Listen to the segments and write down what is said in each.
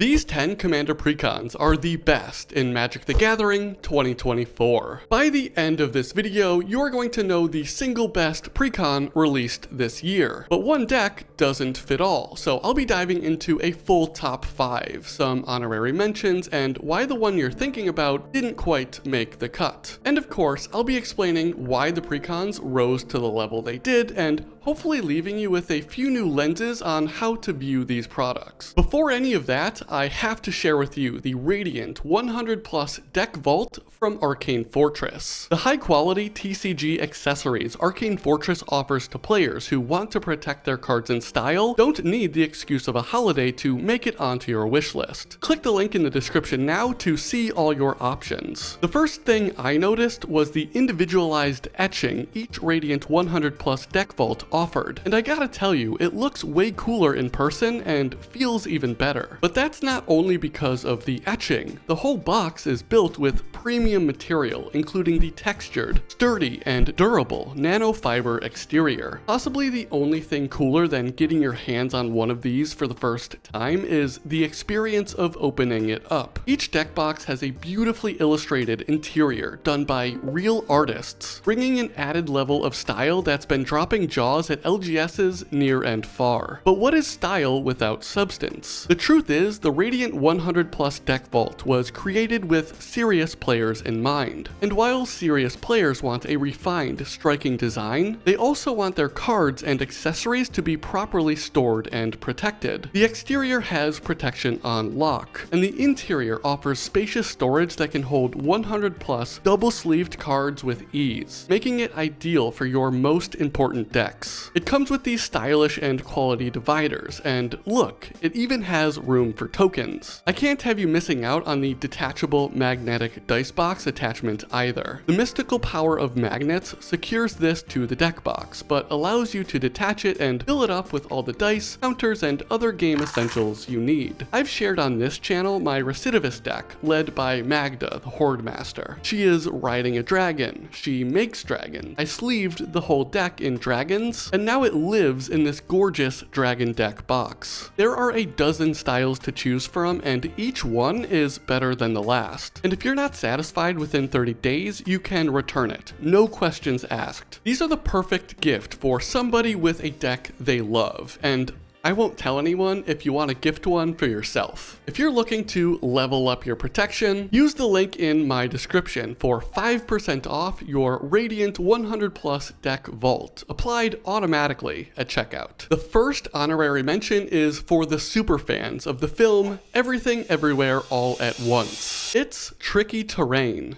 These 10 Commander Precons are the best in Magic the Gathering 2024. By the end of this video, you are going to know the single best Precon released this year. But one deck doesn't fit all, so I'll be diving into a full top 5, some honorary mentions, and why the one you're thinking about didn't quite make the cut. And of course, I'll be explaining why the Precons rose to the level they did, and hopefully leaving you with a few new lenses on how to view these products. Before any of that, I have to share with you the Radiant 100 Plus Deck Vault from Arcane Fortress. The high quality TCG accessories Arcane Fortress offers to players who want to protect their cards in style don't need the excuse of a holiday to make it onto your wish list. Click the link in the description now to see all your options. The first thing I noticed was the individualized etching each Radiant 100 Plus Deck Vault offered, and I gotta tell you, it looks way cooler in person and feels even better. But that's not only because of the etching. The whole box is built with premium material, including the textured, sturdy, and durable nanofiber exterior. Possibly the only thing cooler than getting your hands on one of these for the first time is the experience of opening it up. Each deck box has a beautifully illustrated interior done by real artists, bringing an added level of style that's been dropping jaws at LGS's near and far. But what is style without substance? The truth is, the Radiant 100 Plus Deck Vault was created with serious players in mind. And while serious players want a refined, striking design, they also want their cards and accessories to be properly stored and protected. The exterior has protection on lock, and the interior offers spacious storage that can hold 100 plus double-sleeved cards with ease, making it ideal for your most important decks. It comes with these stylish and quality dividers, and look, it even has room for tokens. I can't have you missing out on the detachable magnetic dice box attachment either. The mystical power of magnets secures this to the deck box, but allows you to detach it and fill it up with all the dice, counters, and other game essentials you need. I've shared on this channel my Recidivist deck, led by Magda, the Horde Master. She is riding a dragon. She makes dragons. I sleeved the whole deck in dragons, and now it lives in this gorgeous dragon deck box. There are a dozen styles to choose from, and each one is better than the last. And if you're not satisfied within 30 days, you can return it. No questions asked. These are the perfect gift for somebody with a deck they love, and I won't tell anyone if you want to gift one for yourself. If you're looking to level up your protection, use the link in my description for 5% off your Radiant 100 Plus Deck Vault, applied automatically at checkout. The first honorary mention is for the super fans of the film Everything Everywhere All at Once. It's Tricky Terrain.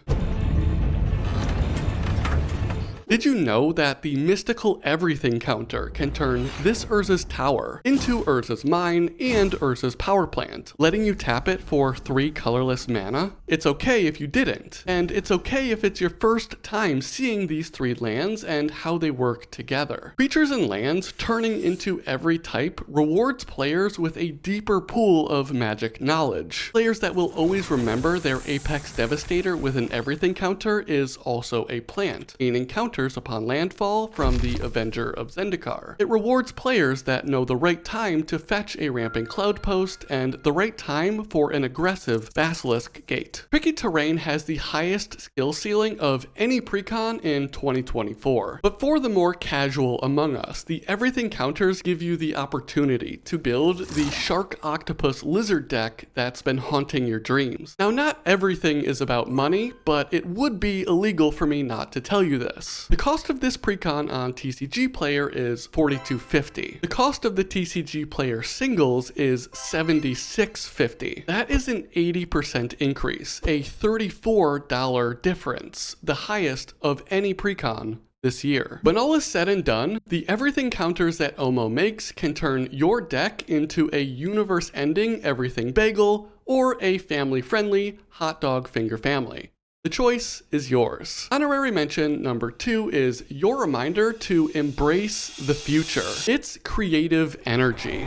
Did you know that the mystical everything counter can turn this Urza's Tower into Urza's Mine and Urza's Power Plant, letting you tap it for 3 colorless mana? It's okay if you didn't, and it's okay if it's your first time seeing these 3 lands and how they work together. Creatures and lands turning into every type rewards players with a deeper pool of magic knowledge. Players that will always remember their Apex Devastator with an everything counter is also a plant, gaining counters upon landfall from the Avenger of Zendikar. It rewards players that know the right time to fetch a Ramping Cloud Post and the right time for an aggressive Basilisk Gate. Tricky Terrain has the highest skill ceiling of any Precon in 2024. But for the more casual among us, the everything counters give you the opportunity to build the Shark Octopus Lizard deck that's been haunting your dreams. Now, not everything is about money, but it would be illegal for me not to tell you this. The cost of this Precon on TCG Player is $42.50. The cost of the TCG Player singles is $76.50. That is an 80% increase, a $34 difference, the highest of any Precon this year. When all is said and done, the everything counters that Omo makes can turn your deck into a universe-ending everything bagel or a family-friendly hot dog finger family. The choice is yours. Honorary mention number 2 is your reminder to embrace the future. It's creative energy.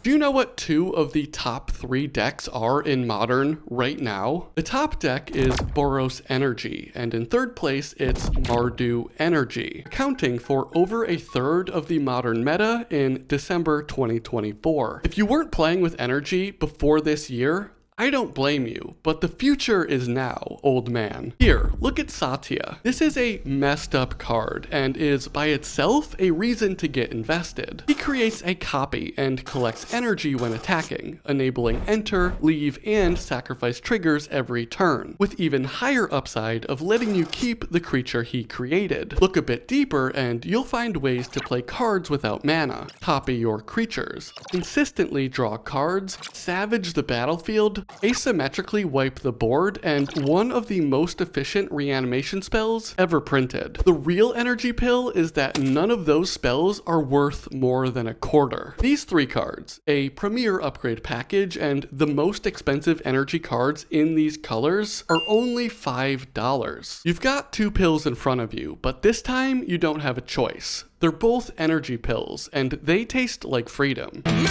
Do you know what 2 of the top 3 decks are in Modern right now? The top deck is Boros Energy, and in 3rd place it's Mardu Energy, accounting for over a third of the Modern meta in December 2024. If you weren't playing with Energy before this year, I don't blame you, but the future is now, old man. Here, look at Satya. This is a messed up card and is by itself a reason to get invested. He creates a copy and collects energy when attacking, enabling enter, leave, and sacrifice triggers every turn, with even higher upside of letting you keep the creature he created. Look a bit deeper and you'll find ways to play cards without mana, copy your creatures, consistently draw cards, savage the battlefield, asymmetrically wipe the board, and one of the most efficient reanimation spells ever printed. The real energy pill is that none of those spells are worth more than a quarter. These 3 cards, a premier upgrade package, and the most expensive energy cards in these colors are only $5. You've got 2 pills in front of you, but this time you don't have a choice. They're both energy pills, and they taste like freedom. America,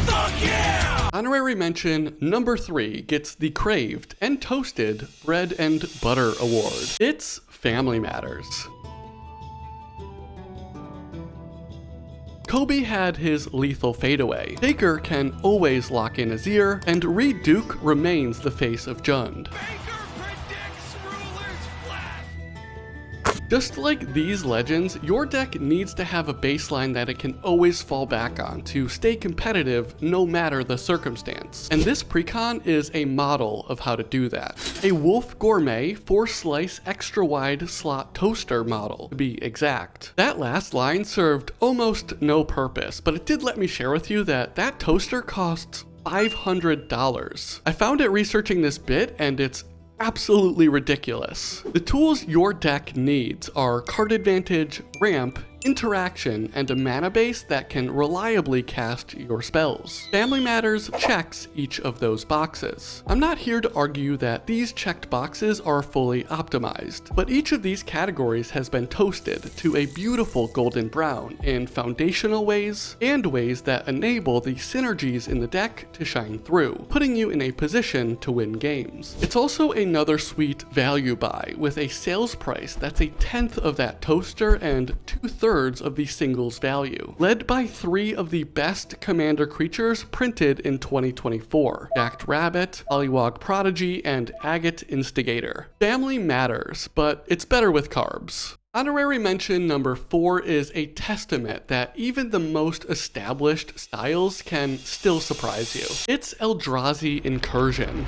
fuck yeah! Honorary mention number 3 gets the craved and toasted bread and butter award. It's Family Matters. Kobe had his lethal fadeaway. Baker can always lock in Azir, and Reed Duke remains the face of Jund. Just like these legends, your deck needs to have a baseline that it can always fall back on to stay competitive no matter the circumstance. And this Precon is a model of how to do that. A Wolf Gourmet 4-slice extra wide slot toaster model, to be exact. That last line served almost no purpose, but it did let me share with you that that toaster costs $500. I found it researching this bit, and it's absolutely ridiculous. The tools your deck needs are card advantage, ramp, interaction, and a mana base that can reliably cast your spells. Family Matters checks each of those boxes. I'm not here to argue that these checked boxes are fully optimized, but each of these categories has been toasted to a beautiful golden brown in foundational ways and ways that enable the synergies in the deck to shine through, putting you in a position to win games. It's also another sweet value buy with a sales price that's a 1/10 of that toaster and 2/3 of the singles value, led by 3 of the best commander creatures printed in 2024, Jacked Rabbit, Pollywog Prodigy, and Agate Instigator. Family matters, but it's better with carbs. Honorary mention number 4 is a testament that even the most established styles can still surprise you. It's Eldrazi Incursion.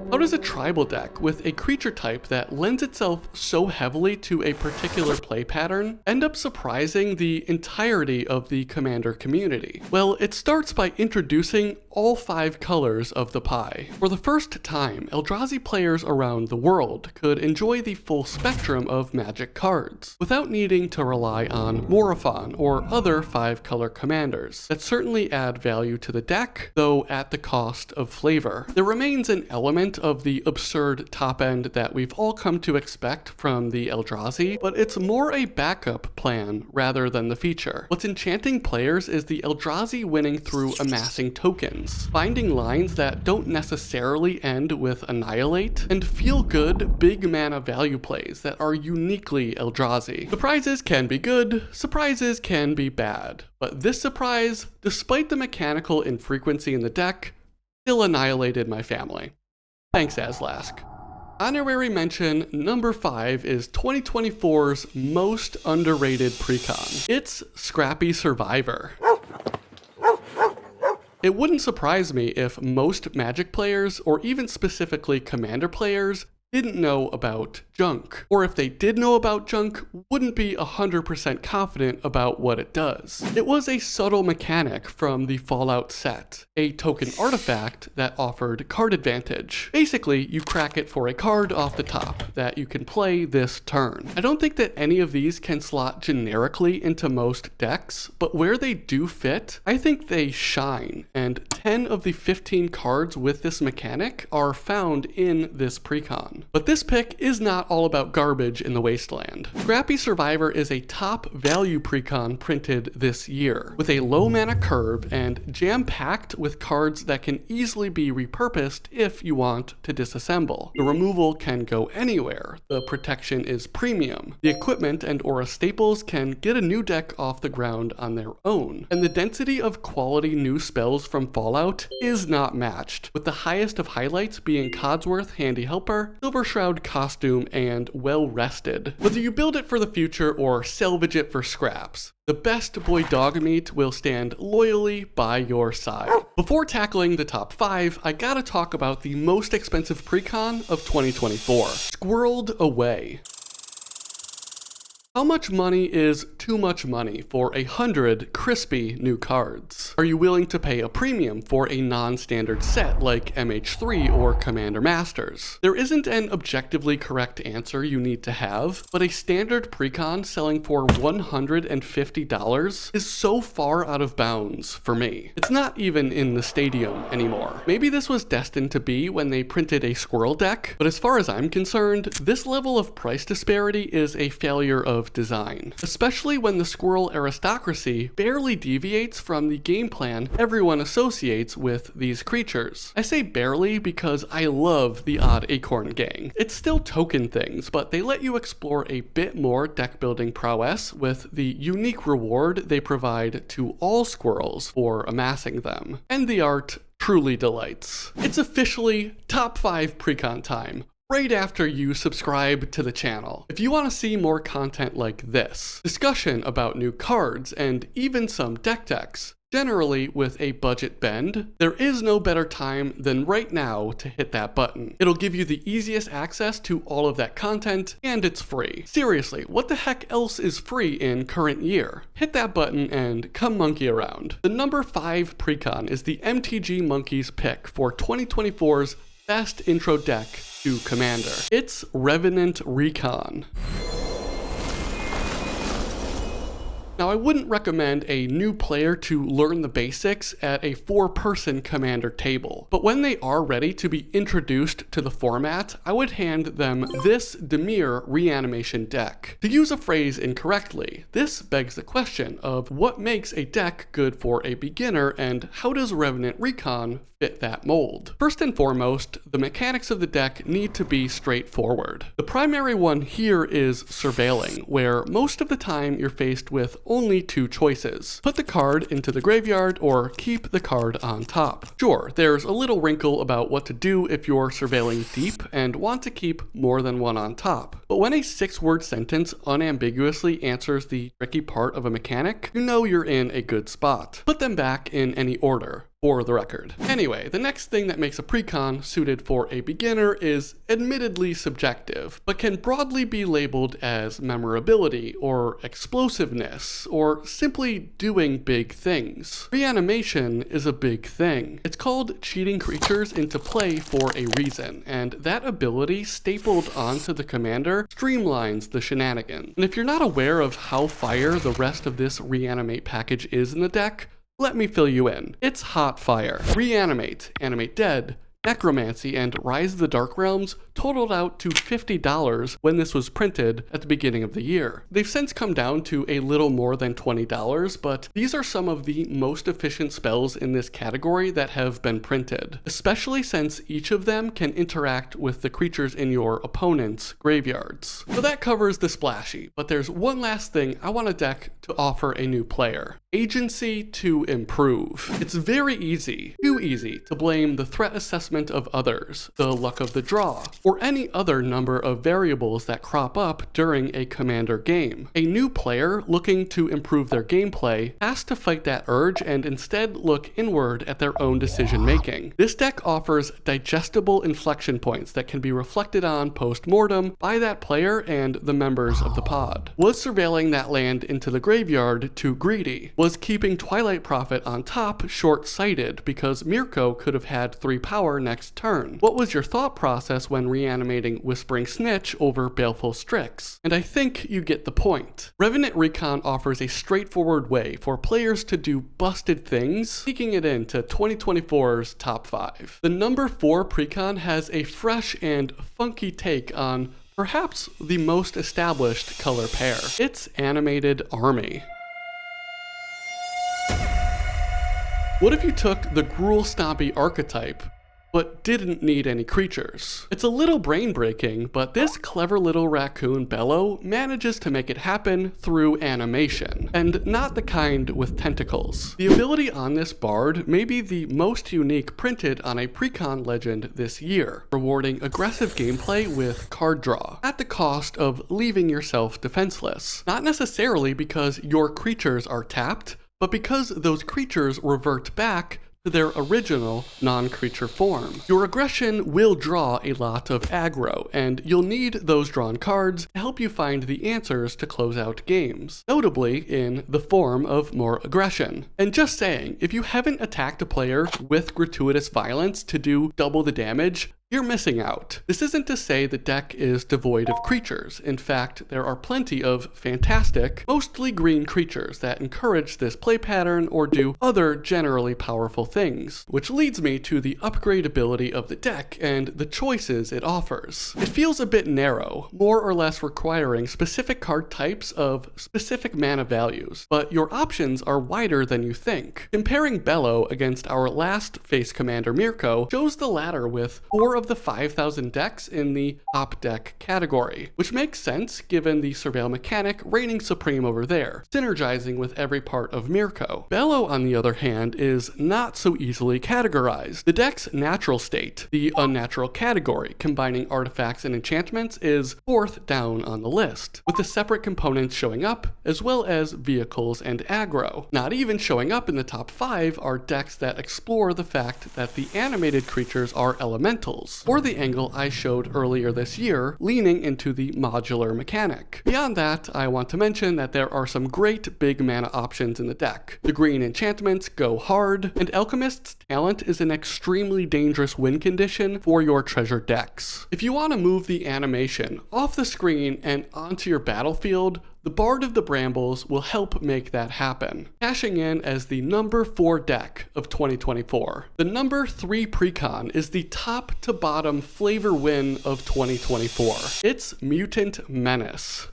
How does a tribal deck with a creature type that lends itself so heavily to a particular play pattern end up surprising the entirety of the commander community? Well, it starts by introducing all 5 colors of the pie. For the first time, Eldrazi players around the world could enjoy the full spectrum of Magic cards, without needing to rely on Morophon or other 5-color commanders that certainly add value to the deck, though at the cost of flavor. There remains an element of the absurd top end that we've all come to expect from the Eldrazi, but it's more a backup plan rather than the feature. What's enchanting players is the Eldrazi winning through amassing tokens, finding lines that don't necessarily end with Annihilate, and feel good big mana value plays that are uniquely Eldrazi. Surprises can be good, surprises can be bad, but this surprise, despite the mechanical infrequency in the deck, still annihilated my family. Thanks, Azlask. Honorary mention number 5 is 2024's most underrated Precon. It's Scrappy Survivor. It wouldn't surprise me if most Magic players, or even specifically Commander players, didn't know about Junk, or if they did know about Junk, wouldn't be 100% confident about what it does. It was a subtle mechanic from the Fallout set, a token artifact that offered card advantage. Basically, you crack it for a card off the top that you can play this turn. I don't think that any of these can slot generically into most decks, but where they do fit, I think they shine, and 10 of the 15 cards with this mechanic are found in this Precon. But this pick is not all about garbage in the wasteland. Scrappy Survivor is a top value precon printed this year, with a low mana curve and jam-packed with cards that can easily be repurposed if you want to disassemble. The removal can go anywhere, the protection is premium, the equipment and aura staples can get a new deck off the ground on their own, and the density of quality new spells from Fallout is not matched, with the highest of highlights being Codsworth Handy Helper, Silver Shroud Costume, and Well Rested. Whether you build it for the future or salvage it for scraps, the best boy dog meat will stand loyally by your side. Before tackling the top 5, I gotta talk about the most expensive precon of 2024, Squirreled Away. How much money is too much money for 100 crispy new cards? Are you willing to pay a premium for a non-standard set like MH3 or Commander Masters? There isn't an objectively correct answer you need to have, but a standard precon selling for $150 is so far out of bounds for me. It's not even in the stadium anymore. Maybe this was destined to be when they printed a squirrel deck, but as far as I'm concerned, this level of price disparity is a failure of design, especially when the squirrel aristocracy barely deviates from the game plan everyone associates with these creatures. I say barely because I love the odd acorn gang. It's still token things, but they let you explore a bit more deck building prowess with the unique reward they provide to all squirrels for amassing them. And the art truly delights. It's officially top 5 precon time, right after you subscribe to the channel. If you want to see more content like this, discussion about new cards, and even some deck techs, generally with a budget bend, there is no better time than right now to hit that button. It'll give you the easiest access to all of that content, and it's free. Seriously, what the heck else is free in current year? Hit that button and come monkey around. The number 5 precon is the MTG Monkeys pick for 2024's best intro deck to Commander. It's Revenant Recon. Now, I wouldn't recommend a new player to learn the basics at a 4-person Commander table, but when they are ready to be introduced to the format, I would hand them this Dimir reanimation deck. To use a phrase incorrectly, this begs the question of what makes a deck good for a beginner and how does Revenant Recon fit that mold. First and foremost, the mechanics of the deck need to be straightforward. The primary one here is surveilling, where most of the time you're faced with only 2 choices. Put the card into the graveyard or keep the card on top. Sure, there's a little wrinkle about what to do if you're surveilling deep and want to keep more than one on top. But when a 6-word sentence unambiguously answers the tricky part of a mechanic, you know you're in a good spot. Put them back in any order, for the record. Anyway, the next thing that makes a precon suited for a beginner is admittedly subjective, but can broadly be labeled as memorability or explosiveness, or simply doing big things. Reanimation is a big thing. It's called cheating creatures into play for a reason, and that ability stapled onto the commander streamlines the shenanigans. And if you're not aware of how fire the rest of this reanimate package is in the deck, let me fill you in. It's hot fire. Reanimate, Animate Dead, Necromancy, and Rise of the Dark Realms totaled out to $50 when this was printed at the beginning of the year. They've since come down to a little more than $20, but these are some of the most efficient spells in this category that have been printed, especially since each of them can interact with the creatures in your opponent's graveyards. So that covers the splashy, but there's one last thing I want a deck to offer a new player. Agency to improve. It's very easy, too easy, to blame the threat assessment of others, the luck of the draw, or any other number of variables that crop up during a commander game. A new player looking to improve their gameplay has to fight that urge and instead look inward at their own decision making. This deck offers digestible inflection points that can be reflected on post-mortem by that player and the members of the pod. Was surveilling that land into the graveyard too greedy? Was keeping Twilight Prophet on top short-sighted because Mirko could have had 3 power next turn? What was your thought process when reanimating Whispering Snitch over Baleful Strix? And I think you get the point. Revenant Recon offers a straightforward way for players to do busted things, sneaking it into 2024's top 5. The number 4 Precon has a fresh and funky take on perhaps the most established color pair. It's Animated Army. What if you took the Gruul Stompy archetype, but didn't need any creatures? It's a little brain-breaking, but this clever little raccoon Bello manages to make it happen through animation, and not the kind with tentacles. The ability on this bard may be the most unique printed on a Precon legend this year, rewarding aggressive gameplay with card draw, at the cost of leaving yourself defenseless. Not necessarily because your creatures are tapped, but because those creatures revert back to their original non-creature form. Your aggression will draw a lot of aggro, and you'll need those drawn cards to help you find the answers to close out games, notably in the form of more aggression. And just saying, if you haven't attacked a player with gratuitous violence to do double the damage, you're missing out. This isn't to say the deck is devoid of creatures. In fact, there are plenty of fantastic, mostly green creatures that encourage this play pattern or do other generally powerful things. Which leads me to the upgradability of the deck and the choices it offers. It feels a bit narrow, more or less requiring specific card types of specific mana values, but your options are wider than you think. Comparing Bello against our last face commander Mirko shows the latter with 4 of the 5,000 decks in the top deck category, which makes sense given the surveil mechanic reigning supreme over there, synergizing with every part of Mirko. Bello, on the other hand, is not so easily categorized. The deck's natural state, the unnatural category, combining artifacts and enchantments, is 4th down on the list, with the separate components showing up, as well as vehicles and aggro. Not even showing up in the top 5 are decks that explore the fact that the animated creatures are elementals, or the angle I showed earlier this year, leaning into the modular mechanic. Beyond that, I want to mention that there are some great big mana options in the deck. The green enchantments go hard, and Alchemist's Talent is an extremely dangerous win condition for your treasure decks. If you want to move the animation off the screen and onto your battlefield, the Bard of the Brambles will help make that happen, cashing in as the number 4 deck of 2024. The number 3 Precon is the top to bottom flavor win of 2024. It's Mutant Menace.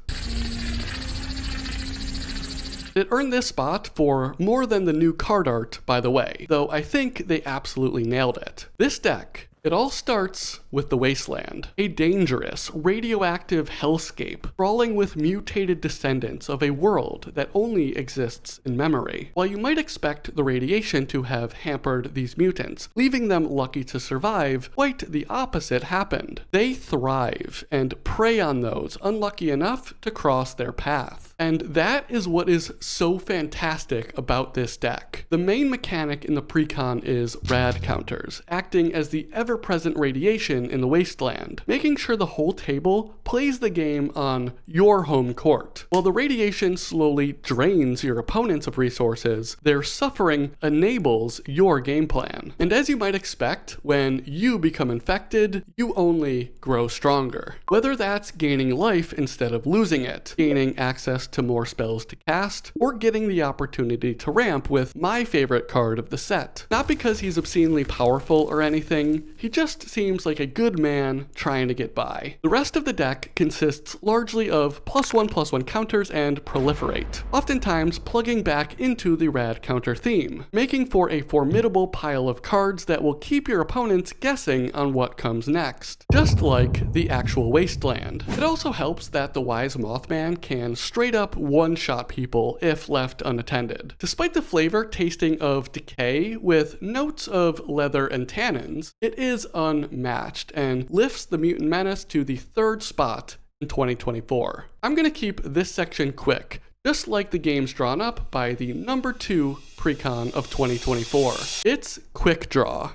It earned this spot for more than the new card art, by the way, though I think they absolutely nailed it. This deck, it all starts with the Wasteland, a dangerous, radioactive hellscape crawling with mutated descendants of a world that only exists in memory. While you might expect the radiation to have hampered these mutants, leaving them lucky to survive, quite the opposite happened. They thrive and prey on those unlucky enough to cross their path. And that is what is so fantastic about this deck. The main mechanic in the Precon is rad counters, acting as the ever-present radiation in the Wasteland, making sure the whole table plays the game on your home court. While the radiation slowly drains your opponents of resources, their suffering enables your game plan. And as you might expect, when you become infected, you only grow stronger. Whether that's gaining life instead of losing it, gaining access to more spells to cast, or getting the opportunity to ramp with my favorite card of the set. Not because he's obscenely powerful or anything, he just seems like a good man trying to get by. The rest of the deck consists largely of +1/+1 counters and proliferate, oftentimes plugging back into the rad counter theme, making for a formidable pile of cards that will keep your opponents guessing on what comes next, just like the actual Wasteland. It also helps that the Wise Mothman can straight up one-shot people if left unattended. Despite the flavor tasting of decay with notes of leather and tannins, it is unmatched and lifts the Mutant Menace to the 3rd spot in 2024. I'm gonna keep this section quick, just like the games drawn up by the number 2 Precon of 2024. It's Quick Draw.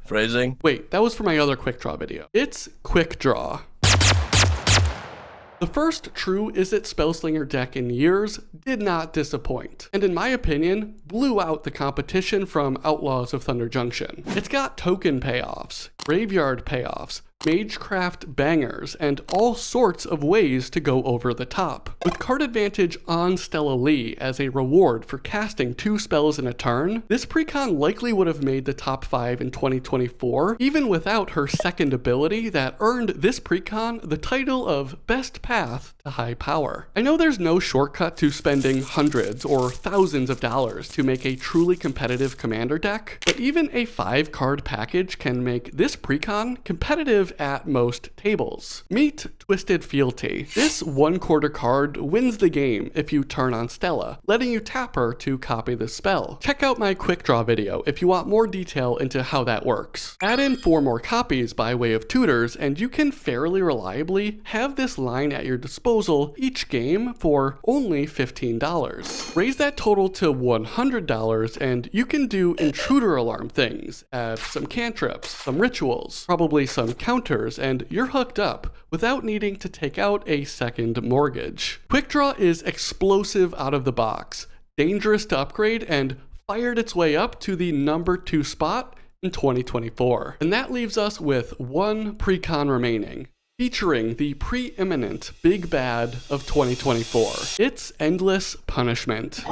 Phrasing? Wait, that was for my other Quick Draw video. It's Quick Draw. The first true Is It Spellslinger deck in years did not disappoint, and in my opinion, blew out the competition from Outlaws of Thunder Junction. It's got token payoffs, graveyard payoffs, Magecraft bangers, and all sorts of ways to go over the top. With card advantage on Stella Lee as a reward for casting 2 spells in a turn, this Precon likely would have made the top 5 in 2024, even without her second ability that earned this Precon the title of Best Path to High Power. I know there's no shortcut to spending hundreds or thousands of dollars to make a truly competitive commander deck, but even a 5-card package can make this Precon competitive at most tables. Meet Twisted Fealty. This 1/4 card wins the game if you turn on Stella, letting you tap her to copy the spell. Check out my quick draw video if you want more detail into how that works. Add in 4 more copies by way of tutors, and you can fairly reliably have this line at your disposal each game for only $15. Raise that total to $100 and you can do intruder alarm things, add some cantrips, some rituals, probably some counters, and you're hooked up without needing to take out a second mortgage. Quick Draw is explosive out of the box, dangerous to upgrade, and fired its way up to the number 2 spot in 2024. And that leaves us with 1 Precon remaining, featuring the preeminent big bad of 2024. It's Endless Punishment.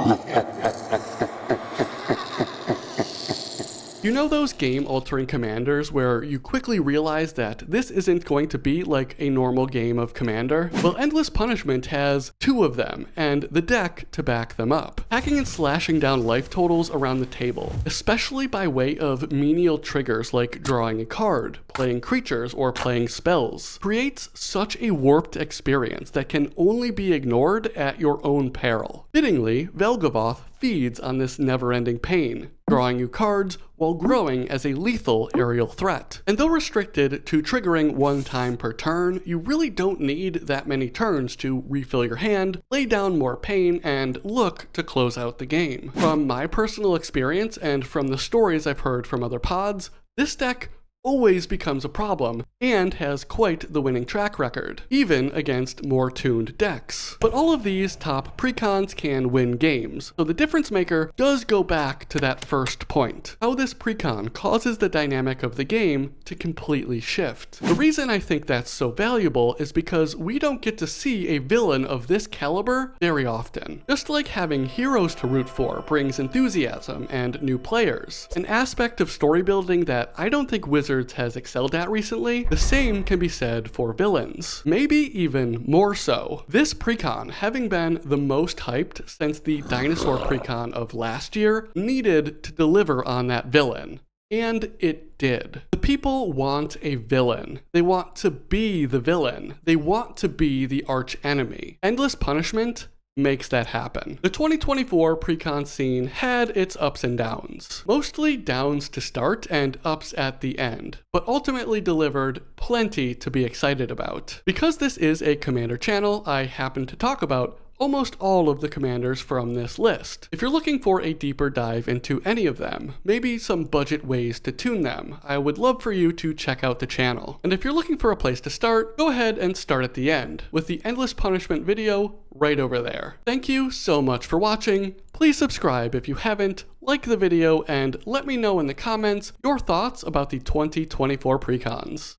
You know those game-altering commanders where you quickly realize that this isn't going to be like a normal game of Commander? Well, Endless Punishment has 2 of them, and the deck to back them up. Hacking and slashing down life totals around the table, especially by way of menial triggers like drawing a card, playing creatures, or playing spells, creates such a warped experience that can only be ignored at your own peril. Fittingly, Velgavoth feeds on this never-ending pain, drawing you cards while growing as a lethal aerial threat. And though restricted to triggering 1 time per turn, you really don't need that many turns to refill your hand, lay down more pain, and look to close out the game. From my personal experience and from the stories I've heard from other pods, this deck always becomes a problem, and has quite the winning track record, even against more tuned decks. But all of these top Precons can win games, so the difference maker does go back to that first point, how this Precon causes the dynamic of the game to completely shift. The reason I think that's so valuable is because we don't get to see a villain of this caliber very often. Just like having heroes to root for brings enthusiasm and new players, an aspect of story building that I don't think Wizards has excelled at recently, the same can be said for villains. Maybe even more so. This Precon, having been the most hyped since the Dinosaur Precon of last year, needed to deliver on that villain. And it did. The people want a villain. They want to be the villain. They want to be the arch enemy. Endless Punishment makes that happen. The 2024 Precon scene had its ups and downs. Mostly downs to start and ups at the end, but ultimately delivered plenty to be excited about. Because this is a Commander channel, I happen to talk about almost all of the commanders from this list. If you're looking for a deeper dive into any of them, maybe some budget ways to tune them, I would love for you to check out the channel. And if you're looking for a place to start, go ahead and start at the end, with the Endless Punishment video right over there. Thank you so much for watching. Please subscribe if you haven't, like the video, and let me know in the comments your thoughts about the 2024 Precons.